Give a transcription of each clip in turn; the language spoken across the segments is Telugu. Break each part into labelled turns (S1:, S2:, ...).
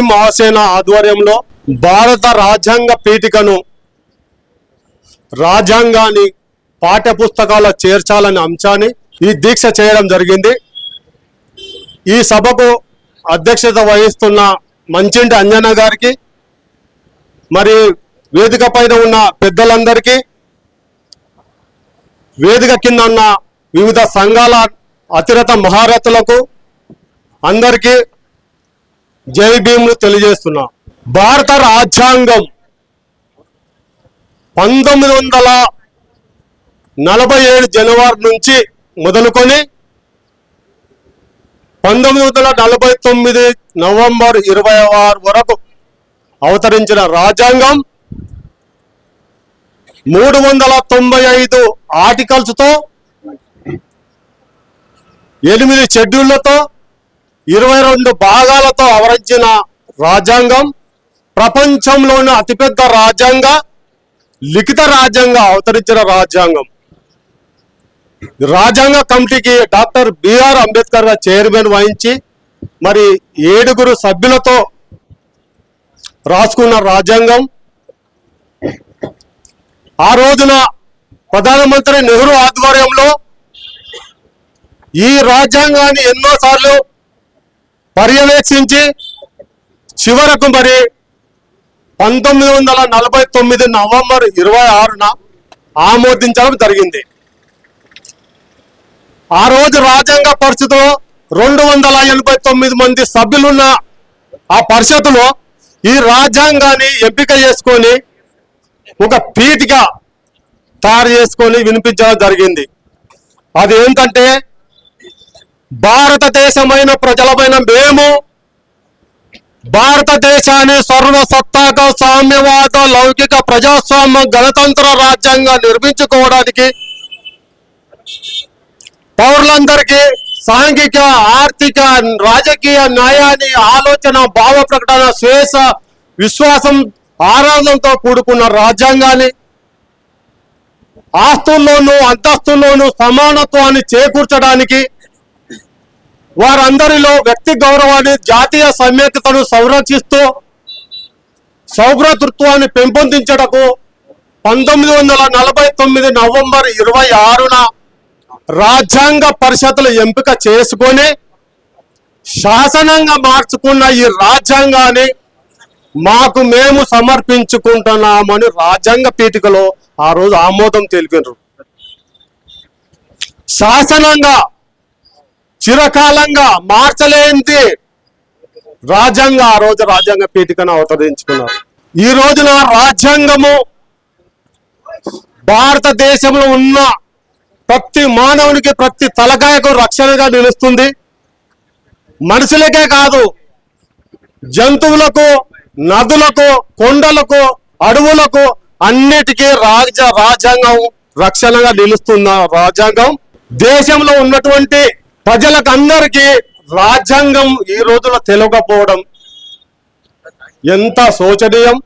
S1: భీమ్ మహాసేన ఆధ్వర్యంలో భారత రాజ్యాంగ పీఠికను రాజ్యాంగాన్ని పాఠ్యపుస్తకాల్లో చేర్చాలనే అంశాన్ని ఈ దీక్ష చేయడం జరిగింది. ఈ సభకు అధ్యక్షత వహిస్తున్న మంచింటి అంజన్న గారికి, మరి వేదిక పైన ఉన్న పెద్దలందరికీ, వేదిక కింద ఉన్న వివిధ సంఘాల అతిరథ మహారథులకు అందరికీ జై భీమ్ను తెలియజేస్తున్నా. భారత రాజ్యాంగం 1947 జనవరి నుంచి మొదలుకొని 1949 నవంబర్ 26 వరకు అవతరించిన రాజ్యాంగం 395 ఆర్టికల్స్తో 8 షెడ్యూళ్లతో 22 భాగాలతో అవతరించిన రాజ్యాంగం ప్రపంచంలోని అతిపెద్ద రాజ్యాంగ లిఖిత రాజ్యాంగం అవతరించిన రాజ్యాంగం. రాజ్యాంగ కమిటీకి డాక్టర్ బిఆర్ అంబేద్కర్ గారు చైర్మన్ వహించి మరి 7 సభ్యులతో రాసుకున్న రాజ్యాంగం. ఆ రోజున ప్రధానమంత్రి నెహ్రూ ఆధ్వర్యంలో ఈ రాజ్యాంగాన్ని ఎన్నోసార్లు పర్యవేక్షించి చివరకు మరి 1949 నవంబర్ 26న ఆమోదించడం జరిగింది. ఆ రోజు రాజ్యాంగ పరిషత్తులో 289 మంది సభ్యులున్న ఆ పరిషత్తులో ఈ రాజ్యాంగాన్ని ఎంపిక చేసుకొని ఒక పీఠిక తయారు చేసుకొని వినిపించడం జరిగింది. అది ఏంటంటే, భారతదేశమైన ప్రజలమైన మేము భారతదేశాన్ని సర్వసత్తాక సామ్యవాద లౌకిక ప్రజాస్వామ్య గణతంత్ర రాజ్యాంగం నిర్మించుకోవడానికి పౌరులందరికీ సాంఘిక, ఆర్థిక, రాజకీయ న్యాయాన్ని, ఆలోచన, భావ ప్రకటన, స్వేచ్ఛ, విశ్వాసం, ఆరాధనతో కూడుకున్న రాజ్యాంగాన్ని, ఆస్తుల్లోనూ అంతస్తుల్లోనూ సమానత్వాన్ని చేకూర్చడానికి, వారందరిలో వ్యక్తి గౌరవాన్ని, జాతీయ సమైక్యతను సంరక్షిస్తూ సౌభ్రాతృత్వాన్ని పెంపొందించటకు 1949 నవంబర్ 26న రాజ్యాంగ పరిషత్తులు ఎంపిక చేసుకొని శాసనంగా మార్చుకున్న ఈ రాజ్యాంగాన్ని మాకు మేము సమర్పించుకుంటున్నామని రాజ్యాంగ పీఠికలో ఆ రోజు ఆమోదం తెలిపారు. శాసనంగా చిరకాలంగా మార్చలేనిది రాజ్యాంగం ఆ రోజు రాజ్యాంగ పీఠికను అవతరించుకున్నారు. ఈ రోజున రాజ్యాంగము భారతదేశంలో ఉన్న ప్రతి మానవునికి, ప్రతి తలకాయకు రక్షణగా నిలుస్తుంది. మనుషులకే కాదు, జంతువులకు, నదులకు, కొండలకు, అడవులకు అన్నిటికీ రాజ్యాంగం రక్షణగా నిలుస్తున్న రాజ్యాంగం. దేశంలో ఉన్నటువంటి ప్రజలకు అందరికీ రాజ్యాంగం ఈ రోజులో తెలియకపోవడం ఎంత శోచనీయం.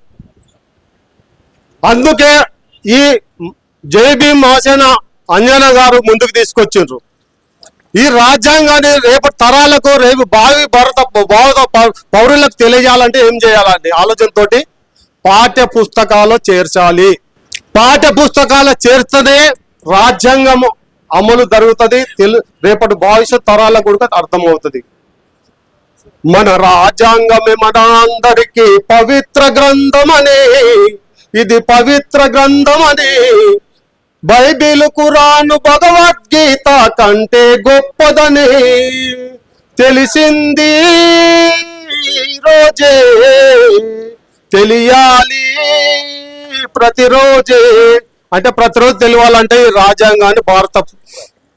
S1: అందుకే ఈ జై భీమ్ మహాసేన అంజన గారు ముందుకు తీసుకొచ్చిండ్రు. ఈ రాజ్యాంగాన్ని రేపటి తరాలకు, రేపు భావి భారత పౌరులకు తెలియజేయాలంటే ఏం చేయాలండి ఆలోచనతోటి పాఠ్య పుస్తకాలు చేర్చాలి. పాఠ్య పుస్తకాలు చేర్చనే రాజ్యాంగం అమలు జరుగుతుంది. రేపటి భవిష్యత్ తరాలకు కూడా అర్థమవుతుంది. మన రాజ్యాంగమే మన అందరికీ పవిత్ర గ్రంథమని, ఇది పవిత్ర గ్రంథమని, బైబిల్, ఖురాను, భగవద్గీత కంటే గొప్పదని తెలిసింది రోజే, తెలియాలి ప్రతిరోజే. అంటే ప్రతిరోజు తెలియాలంటే ఈ రాజ్యాంగాన్ని, భారత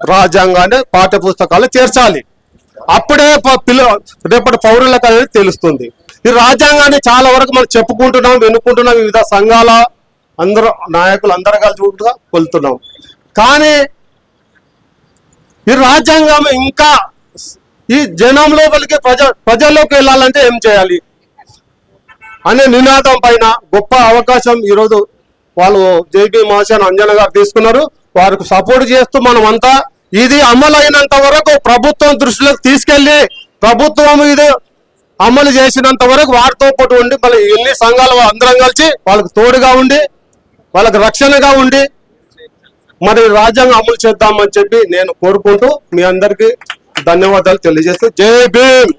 S1: రాజ్యాంగాన్ని పాఠ్య పుస్తకాలు చేర్చాలి. అప్పుడే రేపటి పౌరులకు అనేది తెలుస్తుంది. ఈ రాజ్యాంగాన్ని చాలా వరకు మనం చెప్పుకుంటున్నాం, వినుకుంటున్నాం, వివిధ సంఘాల అందరూ నాయకులు అందరూ కలిసి వెళ్తున్నాం. కానీ ఈ రాజ్యాంగం ఇంకా ఈ జనంలో కలిగే ప్రజల్లోకి వెళ్ళాలంటే ఏం చేయాలి అనే నినాదం పైన గొప్ప అవకాశం ఈరోజు వాళ్ళు జై భీమ్ మహాసేన అంజన గారు తీసుకున్నారు. వారికి సపోర్ట్ చేస్తూ మనమంతా ఇది అమలైనంత వరకు ప్రభుత్వం దృష్టిలోకి తీసుకెళ్లి ప్రభుత్వం ఇది అమలు చేసినంత వరకు వారితో పాటు ఉండి మళ్ళీ ఎన్ని సంఘాలు అందరం కలిసి వాళ్ళకి తోడుగా ఉండి వాళ్ళకి రక్షణగా ఉండి మరి రాజ్యాంగం అమలు చేద్దామని చెప్పి నేను కోరుకుంటూ మీ అందరికీ ధన్యవాదాలు తెలియజేస్తూ జై భీమ్.